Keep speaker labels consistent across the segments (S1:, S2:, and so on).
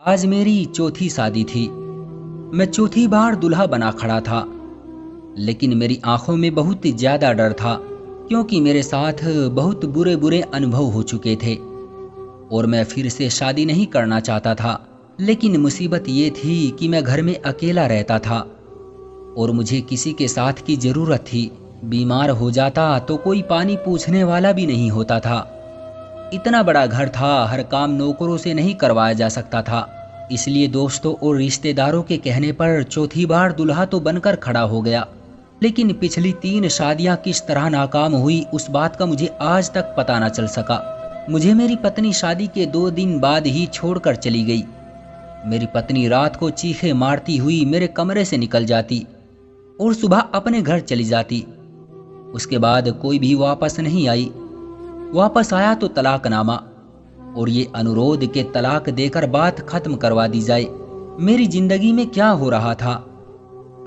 S1: आज मेरी चौथी शादी थी। मैं चौथी बार दूल्हा बना खड़ा था, लेकिन मेरी आंखों में बहुत ज्यादा डर था, क्योंकि मेरे साथ बहुत बुरे बुरे अनुभव हो चुके थे और मैं फिर से शादी नहीं करना चाहता था। लेकिन मुसीबत ये थी कि मैं घर में अकेला रहता था और मुझे किसी के साथ की जरूरत थी। बीमार हो जाता तो कोई पानी पूछने वाला भी नहीं होता था। इतना बड़ा घर था, हर काम नौकरों से नहीं करवाया जा सकता था। इसलिए दोस्तों और रिश्तेदारों के कहने पर चौथी बार दूल्हा तो बनकर खड़ा हो गया। लेकिन पिछली 3 शादियां किस तरह नाकाम हुई, उस बात का मुझे आज तक पता न चल सका। मुझे मेरी पत्नी शादी के 2 दिन बाद ही छोड़कर चली गई। मेरी पत्नी रात को चीखे मारती हुई मेरे कमरे से निकल जाती और सुबह अपने घर चली जाती। उसके बाद कोई भी वापस नहीं आई। वापस आया तो तलाकनामा और ये अनुरोध के तलाक देकर बात खत्म करवा दी जाए। मेरी जिंदगी में क्या हो रहा था?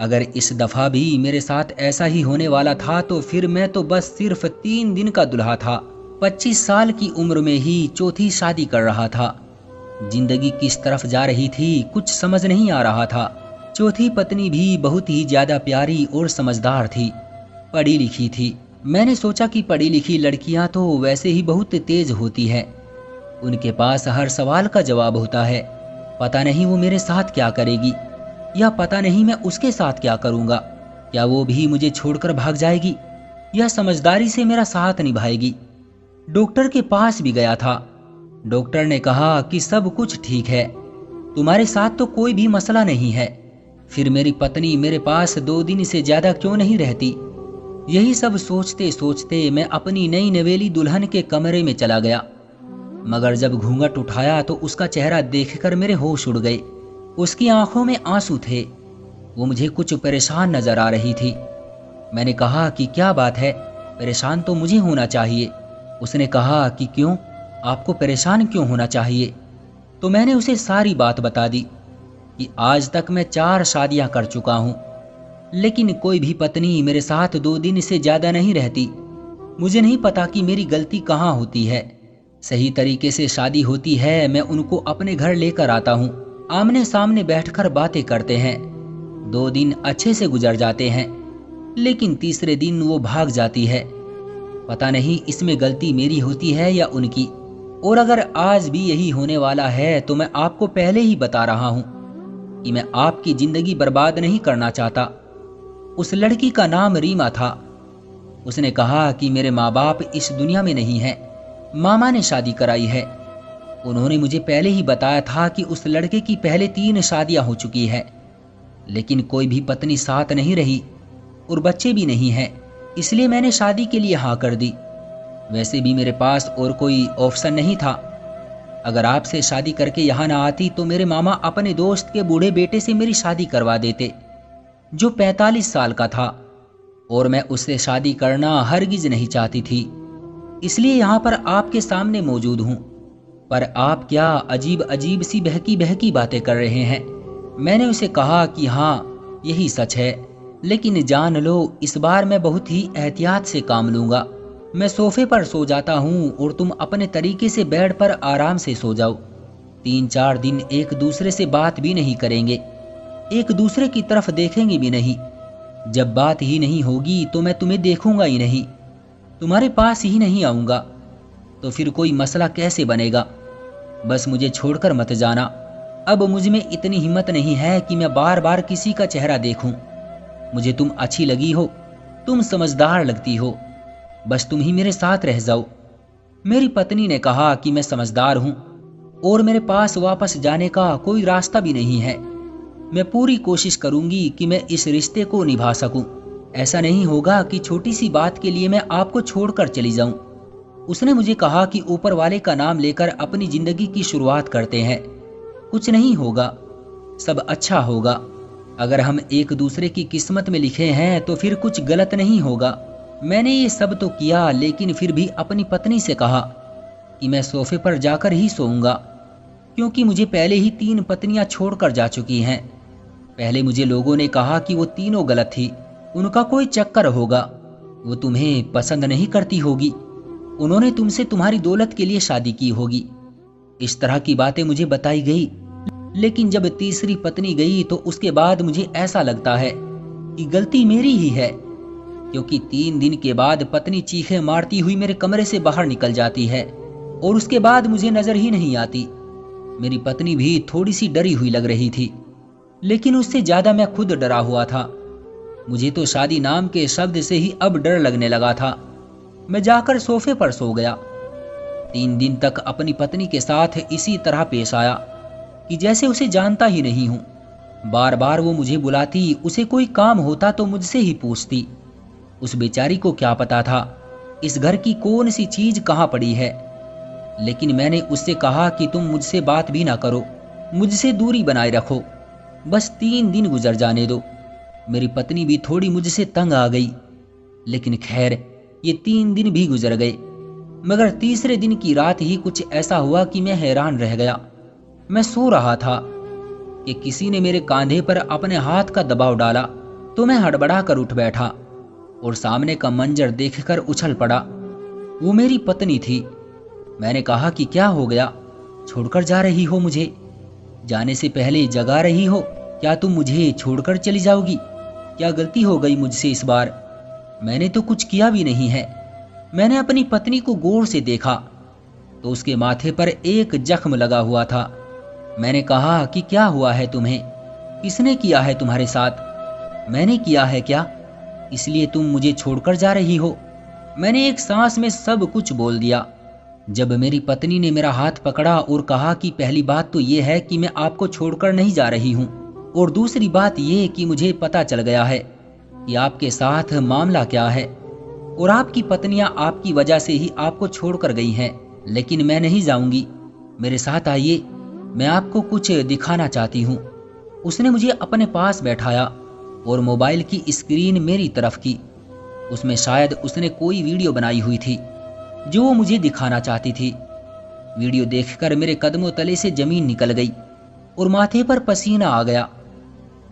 S1: अगर इस दफा भी मेरे साथ ऐसा ही होने वाला था तो फिर मैं तो बस सिर्फ 3 दिन का दूल्हा था। 25 साल की उम्र में ही चौथी शादी कर रहा था। जिंदगी किस तरफ जा रही थी कुछ समझ नहीं आ रहा था। चौथी पत्नी भी बहुत ही ज्यादा प्यारी और समझदार थी, पढ़ी लिखी थी। मैंने सोचा कि पढ़ी लिखी लड़कियां तो वैसे ही बहुत तेज होती है, उनके पास हर सवाल का जवाब होता है। पता नहीं वो मेरे साथ क्या करेगी, या पता नहीं मैं उसके साथ क्या करूंगा। क्या वो भी मुझे छोड़कर भाग जाएगी या समझदारी से मेरा साथ निभाएगी। डॉक्टर के पास भी गया था। डॉक्टर ने कहा कि सब कुछ ठीक है, तुम्हारे साथ तो कोई भी मसला नहीं है। फिर मेरी पत्नी मेरे पास 2 दिन से ज्यादा क्यों नहीं रहती? यही सब सोचते सोचते मैं अपनी नई नवेली दुल्हन के कमरे में चला गया। मगर जब घूंघट उठाया तो उसका चेहरा देखकर मेरे होश उड़ गए। उसकी आंखों में आंसू थे। वो मुझे कुछ परेशान नजर आ रही थी। मैंने कहा कि क्या बात है, परेशान तो मुझे होना चाहिए। उसने कहा कि क्यों, आपको परेशान क्यों होना चाहिए? तो मैंने उसे सारी बात बता दी कि आज तक मैं 4 शादियां कर चुका हूं, लेकिन कोई भी पत्नी मेरे साथ 2 दिन से ज्यादा नहीं रहती। मुझे नहीं पता कि मेरी गलती कहाँ होती है। सही तरीके से शादी होती है, मैं उनको अपने घर लेकर आता हूँ, आमने सामने बैठकर बातें करते हैं। 2 दिन अच्छे से गुजर जाते हैं, लेकिन तीसरे दिन वो भाग जाती है। पता नहीं इसमें गलती मेरी होती है या उनकी। और अगर आज भी यही होने वाला है तो मैं आपको पहले ही बता रहा हूँ कि मैं आपकी जिंदगी बर्बाद नहीं करना चाहता। उस लड़की का नाम रीमा था। उसने कहा कि मेरे माँ बाप इस दुनिया में नहीं हैं, मामा ने शादी कराई है। उन्होंने मुझे पहले ही बताया था कि उस लड़के की पहले 3 शादियां हो चुकी है, लेकिन कोई भी पत्नी साथ नहीं रही और बच्चे भी नहीं हैं। इसलिए मैंने शादी के लिए हाँ कर दी। वैसे भी मेरे पास और कोई ऑप्शन नहीं था। अगर आपसे शादी करके यहाँ ना आती तो मेरे मामा अपने दोस्त के बूढ़े बेटे से मेरी शादी करवा देते, जो 45 साल का था, और मैं उससे शादी करना हरगिज नहीं चाहती थी। इसलिए यहाँ पर आपके सामने मौजूद हूँ। पर आप क्या अजीब अजीब सी बहकी बहकी बातें कर रहे हैं? मैंने उसे कहा कि हाँ यही सच है, लेकिन जान लो इस बार मैं बहुत ही एहतियात से काम लूंगा। मैं सोफे पर सो जाता हूँ और तुम अपने तरीके से बेड पर आराम से सो जाओ। 3-4 दिन एक दूसरे से बात भी नहीं करेंगे, एक दूसरे की तरफ देखेंगे भी नहीं। जब बात ही नहीं होगी तो मैं तुम्हें देखूंगा ही नहीं, तुम्हारे पास ही नहीं आऊंगा, तो फिर कोई मसला कैसे बनेगा? बस मुझे छोड़कर मत जाना। अब मुझ में इतनी हिम्मत नहीं है कि मैं बार बार किसी का चेहरा देखूं। मुझे तुम अच्छी लगी हो, तुम समझदार लगती हो, बस तुम ही मेरे साथ रह जाओ। मेरी पत्नी ने कहा कि मैं समझदार हूं और मेरे पास वापस जाने का कोई रास्ता भी नहीं है। मैं पूरी कोशिश करूंगी कि मैं इस रिश्ते को निभा सकूं। ऐसा नहीं होगा कि छोटी सी बात के लिए मैं आपको छोड़कर चली जाऊं। उसने मुझे कहा कि ऊपर वाले का नाम लेकर अपनी जिंदगी की शुरुआत करते हैं। कुछ नहीं होगा, सब अच्छा होगा। अगर हम एक दूसरे की किस्मत में लिखे हैं तो फिर कुछ गलत नहीं होगा। मैंने ये सब तो किया, लेकिन फिर भी अपनी पत्नी से कहा कि मैं सोफे पर जाकर ही सोऊंगा, क्योंकि मुझे पहले ही 3 पत्नियां छोड़कर जा चुकी हैं। पहले मुझे लोगों ने कहा कि वो तीनों गलत थी, उनका कोई चक्कर होगा, वो तुम्हें पसंद नहीं करती होगी, उन्होंने तुमसे तुम्हारी दौलत के लिए शादी की होगी। इस तरह की बातें मुझे बताई गई, लेकिन जब तीसरी पत्नी गई तो उसके बाद मुझे ऐसा लगता है कि गलती मेरी ही है, क्योंकि 3 दिन के बाद पत्नी चीखें मारती हुई मेरे कमरे से बाहर निकल जाती है और उसके बाद मुझे नजर ही नहीं आती। मेरी पत्नी भी थोड़ी सी डरी हुई लग रही थी, लेकिन उससे ज्यादा मैं खुद डरा हुआ था। मुझे तो शादी नाम के शब्द से ही अब डर लगने लगा था। मैं जाकर सोफे पर सो गया। 3 दिन तक अपनी पत्नी के साथ इसी तरह पेश आया कि जैसे उसे जानता ही नहीं हूं। बार बार वो मुझे बुलाती, उसे कोई काम होता तो मुझसे ही पूछती। उस बेचारी को क्या पता था इस घर की कौन सी चीज कहां पड़ी है। लेकिन मैंने उससे कहा कि तुम मुझसे बात भी ना करो, मुझसे दूरी बनाए रखो, बस 3 दिन गुजर जाने दो। मेरी पत्नी भी थोड़ी मुझसे तंग आ गई, लेकिन खैर ये 3 दिन भी गुजर गए। मगर तीसरे दिन की रात ही कुछ ऐसा हुआ कि मैं हैरान रह गया। मैं सो रहा था कि किसी ने मेरे कांधे पर अपने हाथ का दबाव डाला, तो मैं हड़बड़ा कर उठ बैठा और सामने का मंजर देखकर उछल पड़ा। वो मेरी पत्नी थी। मैंने कहा कि क्या हो गया, छोड़कर जा रही हो मुझे? जाने से पहले जगा रही हो? क्या तुम मुझे छोड़कर चली जाओगी? क्या गलती हो गई मुझसे इस बार? मैंने तो कुछ किया भी नहीं है। मैंने अपनी पत्नी को गौर से देखा तो उसके माथे पर एक जख्म लगा हुआ था। मैंने कहा कि क्या हुआ है तुम्हें? किसने किया है तुम्हारे साथ? मैंने किया है क्या, इसलिए तुम मुझे छोड़कर जा रही हो? मैंने एक सांस में सब कुछ बोल दिया। जब मेरी पत्नी ने मेरा हाथ पकड़ा और कहा कि पहली बात तो ये है कि मैं आपको छोड़कर नहीं जा रही हूँ, और दूसरी बात ये कि मुझे पता चल गया है कि आपके साथ मामला क्या है और आपकी पत्नियां आपकी वजह से ही आपको छोड़कर गई हैं। लेकिन मैं नहीं जाऊंगी, मेरे साथ आइए, मैं आपको कुछ दिखाना चाहती हूँ। उसने मुझे अपने पास बैठाया और मोबाइल की स्क्रीन मेरी तरफ की। उसमें शायद उसने कोई वीडियो बनाई हुई थी जो वो मुझे दिखाना चाहती थी। वीडियो देखकर मेरे कदमों तले से जमीन निकल गई और माथे पर पसीना आ गया।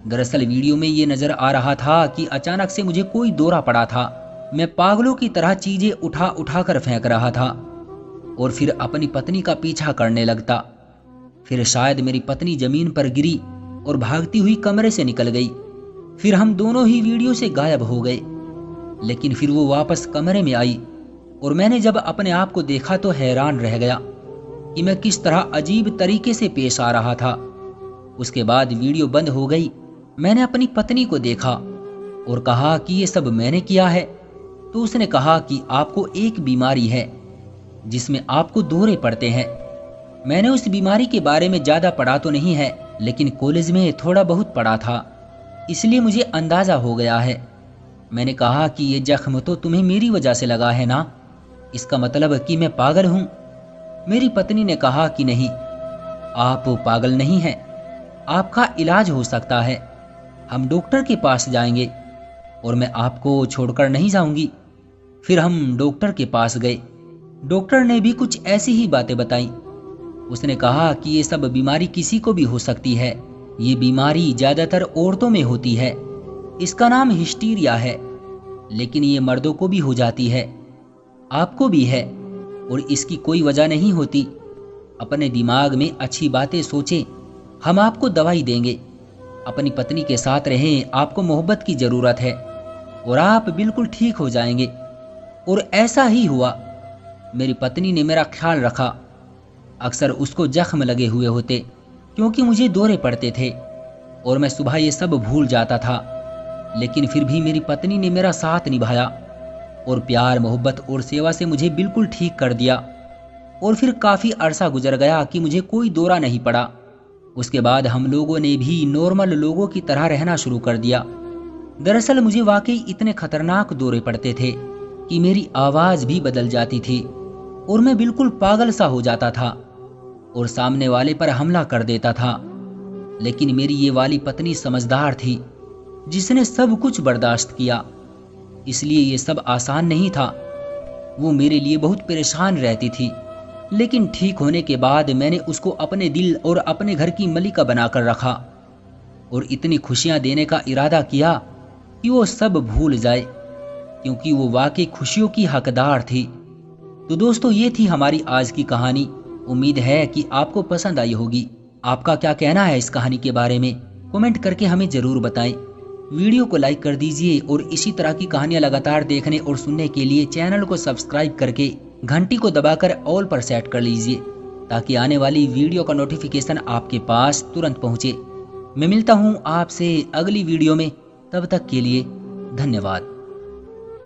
S1: दरअसल वीडियो में ये नजर आ रहा था कि अचानक से मुझे कोई दौरा पड़ा था। मैं पागलों की तरह चीजें उठा उठा कर फेंक रहा था और फिर अपनी पत्नी का पीछा करने लगता। फिर शायद मेरी पत्नी जमीन पर गिरी और भागती हुई कमरे से निकल गई। फिर हम दोनों ही वीडियो से गायब हो गए। लेकिन फिर वो वापस कमरे में आई और मैंने जब अपने आप को देखा तो हैरान रह गया कि मैं किस तरह अजीब तरीके से पेश आ रहा था। उसके बाद वीडियो बंद हो गई। मैंने अपनी पत्नी को देखा और कहा कि ये सब मैंने किया है। तो उसने कहा कि आपको एक बीमारी है जिसमें आपको दौरे पड़ते हैं। मैंने उस बीमारी के बारे में ज्यादा पढ़ा तो नहीं है, लेकिन कॉलेज में थोड़ा बहुत पढ़ा था, इसलिए मुझे अंदाजा हो गया है। मैंने कहा कि ये जख्म तो तुम्हें मेरी वजह से लगा है ना, इसका मतलब कि मैं पागल हूं? मेरी पत्नी ने कहा कि नहीं, आप पागल नहीं हैं, आपका इलाज हो सकता है, हम डॉक्टर के पास जाएंगे और मैं आपको छोड़कर नहीं जाऊंगी। फिर हम डॉक्टर के पास गए। डॉक्टर ने भी कुछ ऐसी ही बातें बताई। उसने कहा कि ये सब बीमारी किसी को भी हो सकती है। ये बीमारी ज्यादातर औरतों में होती है, इसका नाम हिस्टीरिया है, लेकिन ये मर्दों को भी हो जाती है, आपको भी है, और इसकी कोई वजह नहीं होती। अपने दिमाग में अच्छी बातें सोचें, हम आपको दवाई देंगे, अपनी पत्नी के साथ रहें, आपको मोहब्बत की जरूरत है और आप बिल्कुल ठीक हो जाएंगे। और ऐसा ही हुआ। मेरी पत्नी ने मेरा ख्याल रखा। अक्सर उसको जख्म लगे हुए होते क्योंकि मुझे दौरे पड़ते थे और मैं सुबह ये सब भूल जाता था, लेकिन फिर भी मेरी पत्नी ने मेरा साथ निभाया और प्यार, मोहब्बत और सेवा से मुझे बिल्कुल ठीक कर दिया। और फिर काफ़ी अरसा गुजर गया कि मुझे कोई दौरा नहीं पड़ा। उसके बाद हम लोगों ने भी नॉर्मल लोगों की तरह रहना शुरू कर दिया। दरअसल मुझे वाकई इतने खतरनाक दौरे पड़ते थे कि मेरी आवाज़ भी बदल जाती थी और मैं बिल्कुल पागल सा हो जाता था और सामने वाले पर हमला कर देता था। लेकिन मेरी ये वाली पत्नी समझदार थी, जिसने सब कुछ बर्दाश्त किया, इसलिए ये सब आसान नहीं था। वो मेरे लिए बहुत परेशान रहती थी, लेकिन ठीक होने के बाद मैंने उसको अपने दिल और अपने घर की मलिका बनाकर रखा और इतनी खुशियां देने का इरादा किया कि वो सब भूल जाए, क्योंकि वो वाकई खुशियों की हकदार थी। तो दोस्तों, ये थी हमारी आज की कहानी। उम्मीद है कि आपको पसंद आई होगी। आपका क्या कहना है इस कहानी के बारे में, कमेंट करके हमें ज़रूर बताएं। वीडियो को लाइक कर दीजिए और इसी तरह की कहानियाँ लगातार देखने और सुनने के लिए चैनल को सब्सक्राइब करके घंटी को दबाकर ऑल पर सेट कर लीजिए, ताकि आने वाली वीडियो का नोटिफिकेशन आपके पास तुरंत पहुँचे। मैं मिलता हूँ आपसे अगली वीडियो में, तब तक के लिए धन्यवाद।